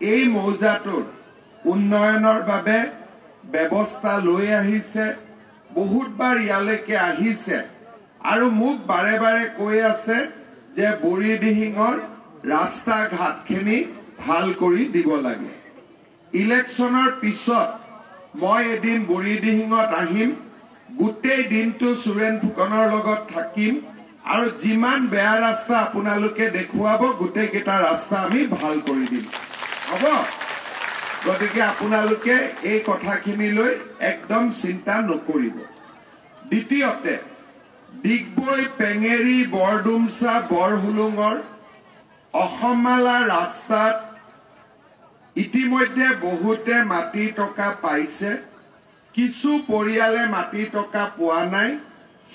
এই মৌজাটোৰ উন্নয়নৰ বাবে ব্যৱস্থা লৈ আহিছে, বহুতবাৰ ইয়ালৈকে আহিছে আৰু মোক বাৰে বাৰে কৈ আছে যে বুঢ়ীদিহিঙৰ ৰাস্তা ঘাটখিনি ভাল কৰি দিব লাগে। ইলেকশ্যনৰ পিছত মই এদিন বুঢ়ীদিহিঙত আহিম, গোটেই দিনটো সুৰেন ফুকনৰ লগত থাকিম আৰু যিমান বেয়া ৰাস্তা আপোনালোকে দেখুৱাব গোটেইকেইটা ৰাস্তা আমি ভাল কৰি দিম, হ'ব? গতিকে আপোনালোকে এই কথাখিনি লৈ একদম চিন্তা নকৰিব। দ্বিতীয়তে, ডিগবৈ পেঙেৰি বৰডুমচা বৰহুলুঙৰ অসমমালা ৰাস্তাত ইতিমধ্যে বহুতে মাটি টকা পাইছে, কিছু পৰিয়ালে মাটি টকা পোৱা নাই।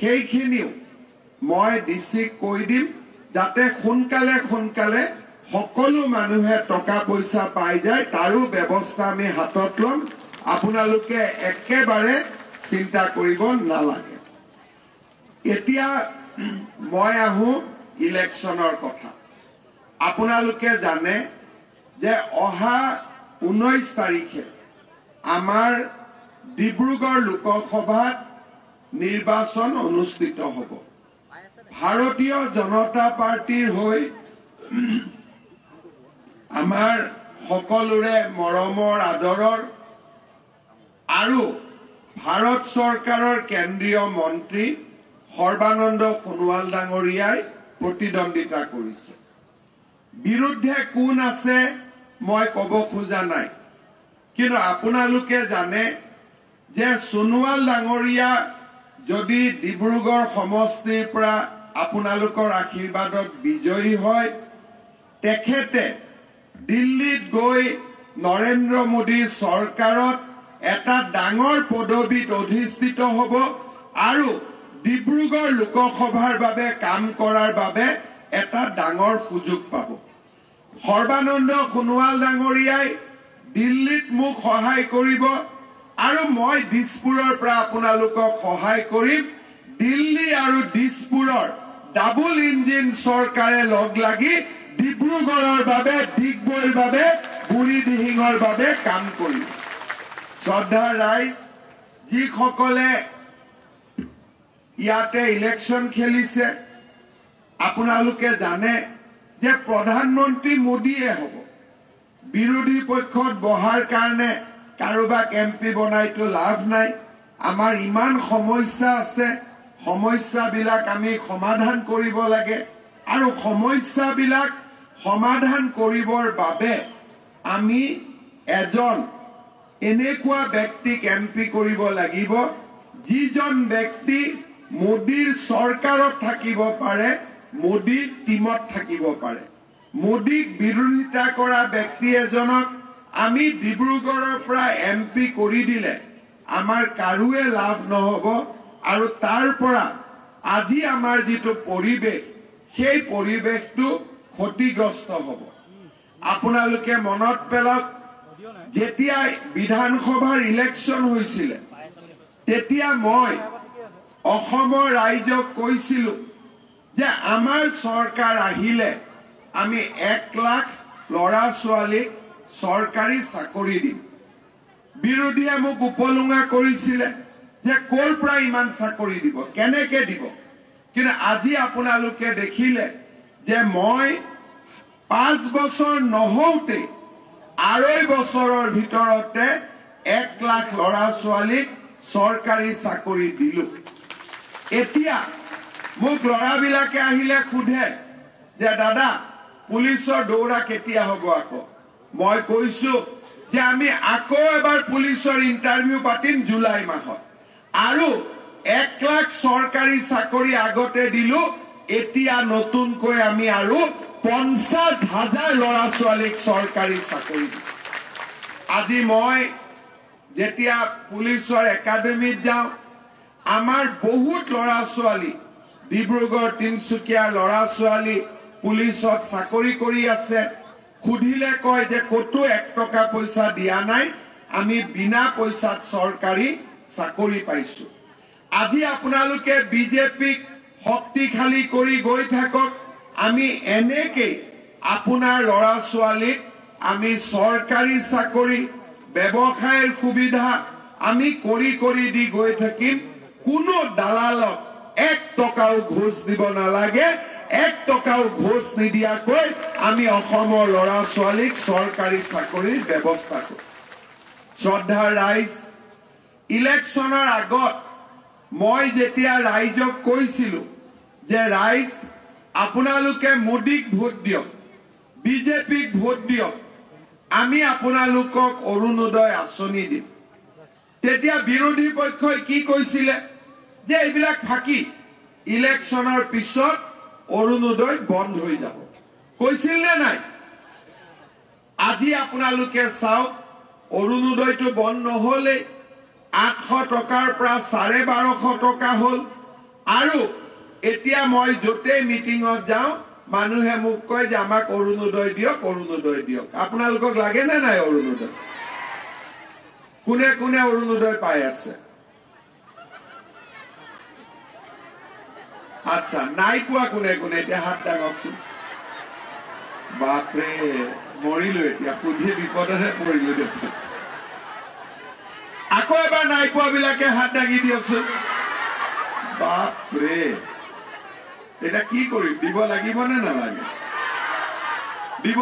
সেইখিনিও মই ডিচিক কৈ দিম যাতে সোনকালে সোনকালে সকলো মানুহে টকা পইচা পাই যায়, তাৰো ব্যৱস্থা আমি হাতত ল'ম। আপোনালোকে একেবাৰে চিন্তা কৰিব নালাগে। এতিয়া মই আহো ইলেকশ্যনৰ কথা। আপোনালোকে জানে যে অহা 19 তাৰিখে আমাৰ ডিব্ৰুগড় লোকসভাত নিৰ্বাচন অনুষ্ঠিত হ'ব। ভাৰতীয় জনতা পাৰ্টিৰ হৈ আমাৰ সকলোৰে মৰমৰ আদৰৰ আৰু ভাৰত চৰকাৰৰ কেন্দ্ৰীয় মন্ত্ৰী সৰ্বানন্দ সোণোৱাল ডাঙৰীয়াই প্ৰতিদ্বন্দ্বিতা কৰিছে। বিৰুদ্ধে কোন আছে মই ক'ব খোজা নাই, কিন্তু আপোনালোকে জানে যে সোণোৱাল ডাঙৰীয়া যদি ডিব্ৰুগড় সমষ্টিৰ পৰা আপোনালোকৰ আশীৰ্বাদত বিজয়ী হয়, তেখেতে দিল্লীত গৈ নৰেন্দ্ৰ মোদীৰ চৰকাৰত এটা ডাঙৰ পদবীত অধিষ্ঠিত হ'ব আৰু ডিব্ৰুগড় লোকসভাৰ বাবে কাম কৰাৰ বাবে এটা ডাঙৰ সুযোগ পাব। সৰ্বানন্দ সোণোৱাল ডাঙৰীয়াই দিল্লীত মোক সহায় কৰিব আৰু মই দিছপুৰৰ পৰা আপোনালোকক সহায় কৰিম। দিল্লী আৰু দিছপুৰৰ ডাবল ইঞ্জিন চৰকাৰে লগ লাগি ডিব্ৰুগড়ৰ বাবে, ডিগবৈৰ বাবে, বুঢ়ীদিহিঙৰ বাবে কাম কৰিব। শ্ৰদ্ধাৰ ৰাইজ, যিসকলে ইয়াতে ইলেকশ্যন খেলিছে, আপোনালোকে জানে যে প্ৰধানমন্ত্ৰী মোদীয়ে হ'ব। বিৰোধী পক্ষত বহাৰ কাৰণে কাৰোবাক MP বনাইতো লাভ নাই। আমাৰ ইমান সমস্যা আছে, সমস্যাবিলাক আমি সমাধান কৰিব লাগে আৰু সমস্যাবিলাক সমাধান কৰিবৰ বাবে আমি এজন এনেকুৱা ব্যক্তিক MP কৰিব লাগিব যিজন ব্যক্তি মোদীৰ চৰকাৰত থাকিব পাৰে, মোদীৰ টিমত থাকিব পাৰে। মোদীক বিৰোধিতা কৰা ব্যক্তি এজনক আমি ডিব্ৰুগড়ৰ পৰা MP কৰি দিলে আমাৰ কাৰোৱে লাভ নহ'ব আৰু তাৰ পৰা আজি আমাৰ যিটো পৰিৱেশ, সেই পৰিৱেশটো ক্ষতিগ্ৰস্ত হ'ব। আপোনালোকে মনত পেলাওক, যেতিয়া বিধানসভাৰ ইলেকশ্যন হৈছিলে তেতিয়া মই অসমৰ ৰাইজক কৈছিলো যে আমাৰ চৰকাৰ আহিলে আমি 1 লাখ ল'ৰা ছোৱালীক চৰকাৰী চাকৰি দিম। বিৰোধীয়ে মোক উপলুঙা কৰিছিলে যে ক'ৰ পৰা ইমান চাকৰি দিব, কেনেকে দিব। কিন্তু আজি আপোনালোকে দেখিলে যে মই 5 বছৰ নহওঁতে 2.5 বছৰৰ ভিতৰতে 1 লাখ ল'ৰা ছোৱালীক চৰকাৰী চাকৰি দিলো। এতিয়া মোক ল'ৰাবিলাকে আহিলে সোধে যে দাদা পুলিচৰ দৌৰা কেতিয়া হ'ব আকৌ। মই কৈছো যে আমি আকৌ এবাৰ পুলিচৰ ইণ্টাৰভিউ পাতিম জুলাই মাহত আৰু 1 লাখ চৰকাৰী চাকৰি আগতে দিলো, এতিয়া নতুনকৈ আমি আৰু 50,000 ল'ৰা ছোৱালীক চৰকাৰী চাকৰি দিম। আজি মই যেতিয়া পুলিচৰ একাডেমীত যাওঁ, আমাৰ বহুত ল'ৰা ছোৱালী, ডিব্ৰুগড় তিনচুকীয়াৰ ল'ৰা ছোৱালী পুলিচত চাকৰি কৰি আছে। সুধিলে কয় যে ক'তো 1 টকা পইচা দিয়া নাই, আমি বিনা পইচাত চৰকাৰী চাকৰি পাইছো। আজি আপোনালোকে বিজেপিক শক্তিশালী কৰি গৈ থাকক, আমি এনেকৈ আপোনাৰ ল'ৰা ছোৱালীক আমি সৰকাৰি চাকৰি ব্যবসায়ৰ সুবিধা আমি কৰি দি গৈ থাকিম কোনো দালালক 1 টকাও ঘোষ দিব নালাগে 1 টকাও ঘোষ নিদিয়াকৈ আমি অসমৰ লৰা ছোৱালীক সৰকাৰি চাকৰিৰ ব্যৱস্থা কৰিম শ্ৰদ্ধা ৰাইজ ইলেকশনৰ আগত মই যেতিয়া ৰাইজক কৈছিলো যে ৰাইজ আপোনালোকে মোদীক ভোট দিয়ক বিজেপিক ভোট দিয়ক আমি আপোনালোকক অৰুণোদয় আঁচনি দিম তেতিয়া বিৰোধী পক্ষই কি কৈছিলে যে এইবিলাক ফাঁকি ইলেকশনৰ পিছত অৰুণোদয় বন্ধ হৈ যাব কৈছিল নে নাই আজি আপোনালোকে চাওক অৰুণোদয়টো বন্ধ নহলে 800 টকাৰ পৰা 1250 টকা হল আৰু এতিয়া মই যতে মিটিংত যাও মানুহে মোক কয় যে আমাক অৰুণোদয় দিয়ক আপোনালোকক লাগে নে নাই অৰুণোদয় কোনে কোনে অৰুণোদয় পাই আছে আচ্ছা নাই পোৱা কোনে কোনে এতিয়া হাত দাঙকচোন বাপৰে মৰিলো এতিয়া পুঁজি বিপদহে পৰিলো দেখোন আকৌ এবাৰ নাই পোৱা বিলাকে হাত দাঙি দিয়কচোন বাপৰে এটা কি কৰিম দিব লাগিব নে নালাগে দিব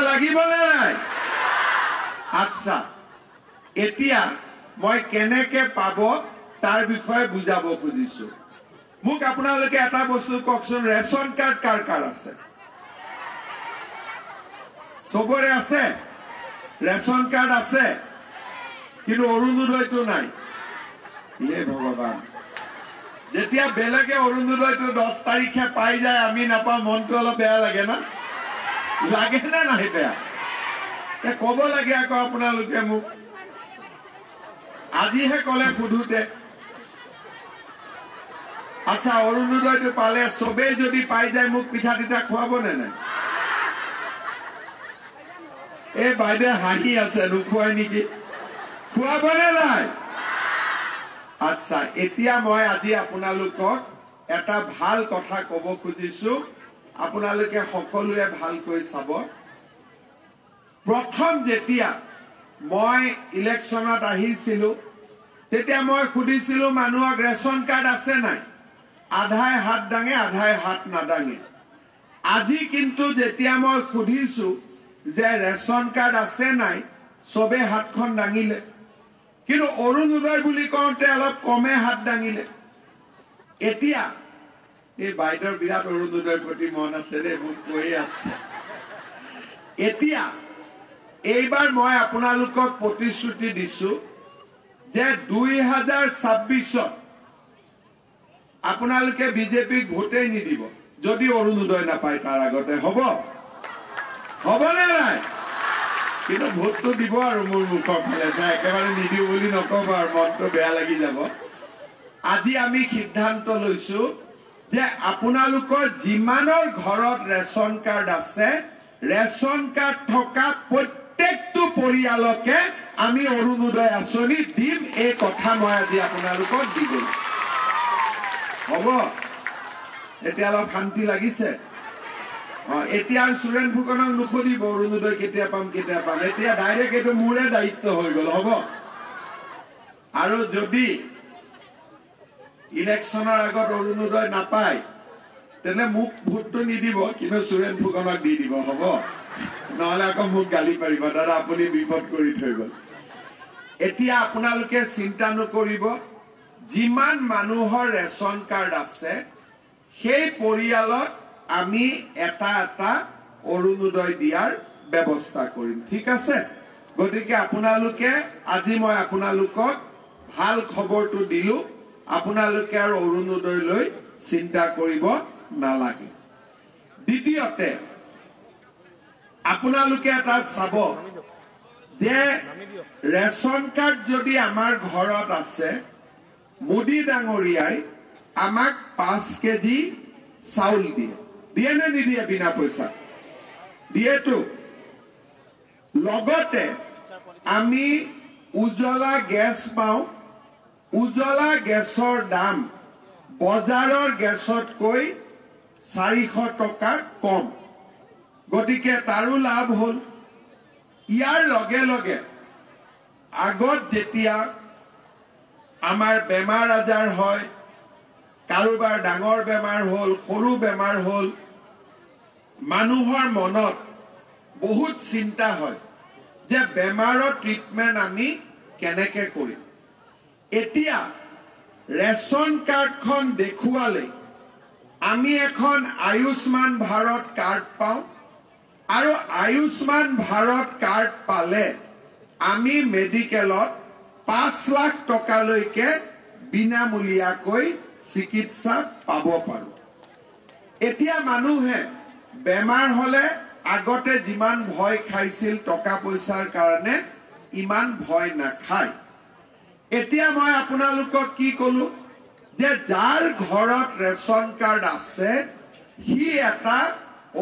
লাগিব নে নাই আচ্ছা এতিয়া মই কেনেকে পাব তাৰ বিষয়ে বুজাব খুজিছো মোক আপোনালোকে এটা বস্তু কওকচোন ৰেশন কাৰ্ড কাৰ কাৰ আছে সবৰে আছে ৰেশন কাৰ্ড আছে কিন্তু অৰুণোদয়টো নাই হে ভগৱান যেতিয়া বেলেগে অৰুণোদয়টো 10 তাৰিখে পাই যায় আমি নাপা মনটো অলপ বেয়া লাগে না লাগে না নাই বেয়া কব লাগে আকৌ আপোনালোকে মোক আজিহে কলে সুধুতে আচ্ছা অৰুণোদয়টো পালে সবে যদি পাই যায় মোক পিঠা তিতা খুৱাব নে নাই এই বাইদে হাঁহি আছে নুখুৱাই নেকি খুৱাব নে নাই আচ্ছা এতিয়া মই আজি আপোনালোকক এটা ভাল কথা কব খুজিছো আপোনালোকে সকলোৱে ভালকৈ চাব প্ৰথম যেতিয়া মই ইলেকশনত আহিছিলো তেতিয়া মই খুদিছিলো মানুহক ৰেশন কাৰ্ড আছে নাই আধাই হাত দাঙে আধাই হাত নাদাঙে আজি কিন্তু যেতিয়া মই খুদিছো যে ৰেশন কাৰ্ড আছে নাই সবে হাতখন দাঙিলে কিন্তু অৰুণোদয় বুলি কওঁতে অলপ কমে হাত দাঙিলে এতিয়া এই বাইদেউৰ বিৰাট অৰুণোদয়ৰ প্ৰতি মন আছে ৰে মোক কৈ আছে এতিয়া এইবাৰ মই আপোনালোকক প্ৰতিশ্ৰুতি দিছো যে 2026ত আপোনালোকে বিজেপিক ভোটেই নিদিব যদি অৰুণোদয় নাপায় তাৰ আগতে হ'ব নে নাই কিন্তু ভোটটো দিব আৰু মোৰ মুখৰ ফালে চাই একেবাৰে নিদিও বুলি নকব আৰু মনটো বেয়া লাগি যাব আজি আমি সিদ্ধান্ত লৈছো যে আপোনালোকৰ যিমানৰ ঘৰত ৰেশন কাৰ্ড আছে ৰেশন কাৰ্ড থকা প্ৰত্যেকটো পৰিয়ালকে আমি অৰুণোদয় আঁচনি দিম এই কথা মই আজি আপোনালোকক দিলো হ'ব এতিয়া অলপ শান্তি লাগিছে এতিয়া সুৰেন ফুকনক নুখুদিব অৰুণোদয় কেতিয়া পাম এতিয়া ডাইৰেক্ট এইটো মোৰে দায়িত্ব হৈ গল হ'ব আৰু যদি ইলেকশনৰ আগত অৰুণোদয় নাপায় তেনে মোক ভোটটো নিদিব কিন্তু সুৰেন ফুকনক দি দিব হ'ব নহলে আকৌ মোক গালি পাৰিব দাদা আপুনি বিপদ কৰি থৈ গল এতিয়া আপোনালোকে চিন্তা নকৰিব যিমান মানুহৰ ৰেশন কাৰ্ড আছে সেই পৰিয়ালত আমি এটা অৰুণোদয় দিয়াৰ ব্যৱস্থা কৰিম ঠিক আছে গতিকে আপোনালোকে আজি মই আপোনালোকক ভাল খবৰটো দিলো আপোনালোকে আৰু অৰুণোদয় লৈ চিন্তা কৰিব নালাগে দ্বিতীয়তে আপোনালোকে এটা চাব যে ৰেশন কাৰ্ড যদি আমাৰ ঘৰত আছে মোদী ডাঙৰীয়াই আমাক 5 কেজি চাউল দিয়ে নে নিদিয়ে বিনা পইচা দিয়েতো লগতে আমি উজ্জ্বলা গেছ পাওঁ উজ্জ্বলা গেছৰ দাম বজাৰৰ গেছতকৈ 400 টকা কম গতিকে তাৰো লাভ হ'ল ইয়াৰ লগে লগে আগত যেতিয়া আমাৰ বেমাৰ আজাৰ হয় কাৰোবাৰ ডাঙৰ বেমাৰ হ'ল সৰু বেমাৰ হ'ল মানুহৰ মনত বহুত চিন্তা হয় যে বেমাৰৰ ট্ৰিটমেন্ট আমি কেনেকে কৰিম এতিয়া ৰেশন কাৰ্ডখন দেখুৱালে আমি এখন আয়ুষ্মান ভাৰত কাৰ্ড পাওঁ আৰু আয়ুষ্মান ভাৰত কাৰ্ড পালে আমি মেডিকেলত 5 লাখ টকালৈকে বিনামূলীয়াকৈ চিকিৎসা পাব পাৰো এতিয়া মানুহে বেমাৰ হলে আগতে যিমান ভয় খাইছিল টকা পইচাৰ কাৰণে ইমান ভয় নাখায় এতিয়া মই আপোনালোকক কি কলো যে যাৰ ঘৰত ৰেশন কাৰ্ড আছে হি এটা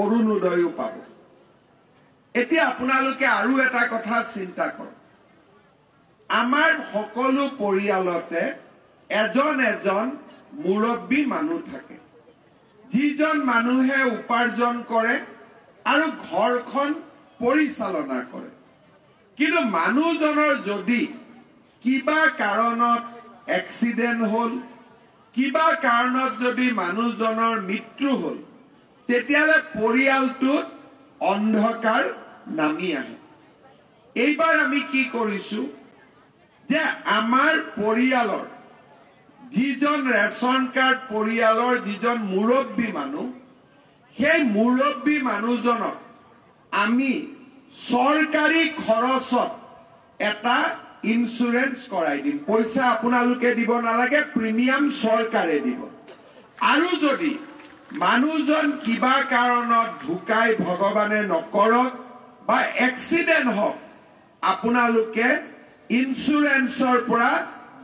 অৰুণোদয়ও পাব এতিয়া আপোনালোকে আৰু এটা কথা চিন্তা কৰক আমাৰ সকলো পৰিয়ালতে এজন এজন মুৰব্বী মানুহ থাকে যিজন মানুহে উপাৰ্জন কৰে আৰু ঘৰখন পৰিচালনা কৰে কিন্তু মানুহজনৰ যদি কিবা কাৰণত এক্সিডেন্ট হ'ল কিবা কাৰণত যদি মানুহজনৰ মৃত্যু হ'ল তেতিয়ালে পৰিয়ালটোত অন্ধকাৰ নামি আহে এইবাৰ আমি কি কৰিছো যে আমাৰ পৰিয়ালৰ যিজন ৰেশন কাৰ্ড পৰিয়ালৰ যিজন মুৰব্বী মানুহ সেই মুৰব্বী মানুহজনক আমি চৰকাৰী খৰচত এটা ইন্সুৰেন্স কৰাই দিম পইচা আপোনালোকে দিব নালাগে প্ৰিমিয়াম চৰকাৰে দিব আৰু যদি মানুহজন কিবা কাৰণত ঢুকাই ভগৱানে নকৰক বা এক্সিডেন্ট হওক আপোনালোকে ইন্সুৰেন্সৰ পৰা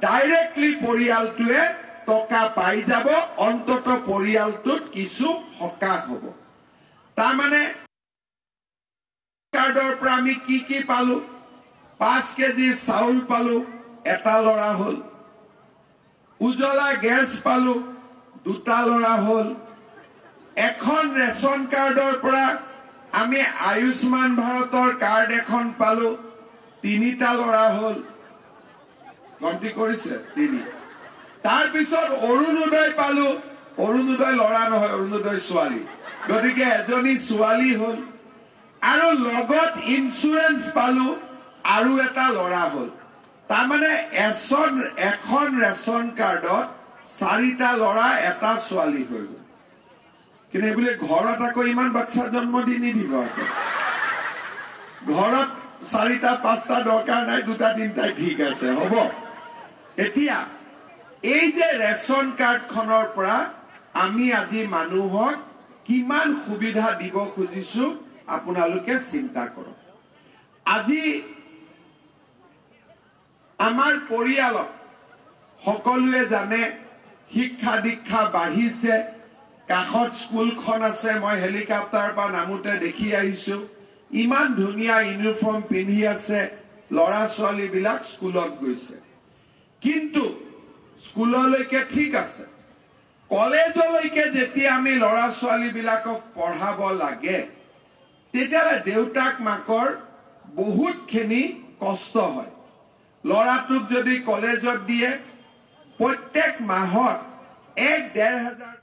ডাইৰেক্টলি পৰিয়ালটোৱে টকা পাই যাব অন্তত পৰিয়ালটোত কিছু সকাহ হ'ব তাৰমানে কাৰ্ডৰ পৰা আমি কি পালো 5 কেজি চাউল পালো এটা লৰা হ'ল উজলা গেছ পালো দুটা লৰা হ'ল এখন ৰেশন কাৰ্ডৰ পৰা আমি আয়ুষ্মান ভাৰতৰ কাৰ্ড এখন পালো তিনিটা লৰা হ'ল গন্তি কৰিছে তিনি তাৰ পিছত অৰুণোদয় পালো অৰুণোদয় লৰা নহয় অৰুণোদয় ছোৱালী গতিকে এজনী ছোৱালী হ'ল আৰু লগত ইন্সুৰেন্স পালো আৰু এটা লৰা হ'ল তাৰমানে এখন ৰেশন কাৰ্ডত 4টা লৰা এটা ছোৱালী হৈ গ'ল কিন্তু এইবুলি ঘৰত আকৌ ইমান বাচ্চা জন্ম দি নিদিব ঘৰত 4টা 5টা দৰকাৰ নাই 2টা 3টাই ঠিক আছে হ'ব এতিয়া এই যে ৰেশন কাৰ্ডখনৰ পৰা আমি আজি মানুহক কিমান সুবিধা দিব খুজিছো আপোনালোকে চিন্তা কৰক আজি আমাৰ পৰিয়ালত সকলোৱে জানে শিক্ষা দীক্ষা বাঢ়িছে কাষত স্কুলখন আছে মই হেলিকপ্টাৰ পৰা নামুতে দেখি আহিছো ইমান ধুনীয়া ইউনিফৰ্ম পিন্ধি আছে লৰা ছোৱালী বিলাক স্কুলত গৈছে কিন্তু স্কুললৈকে ঠিক আছে কলেজলৈকে যেতিয়া আমি লৰা ছোৱালী বিলাকক পঢ়াব লাগে তেতিয়ালে দেউতাক মাকৰ বহুতখিনি কষ্ট হয় লৰাটোক যদি কলেজত দিয়ে প্ৰত্যেক মাহত 1-1.5 হাজাৰ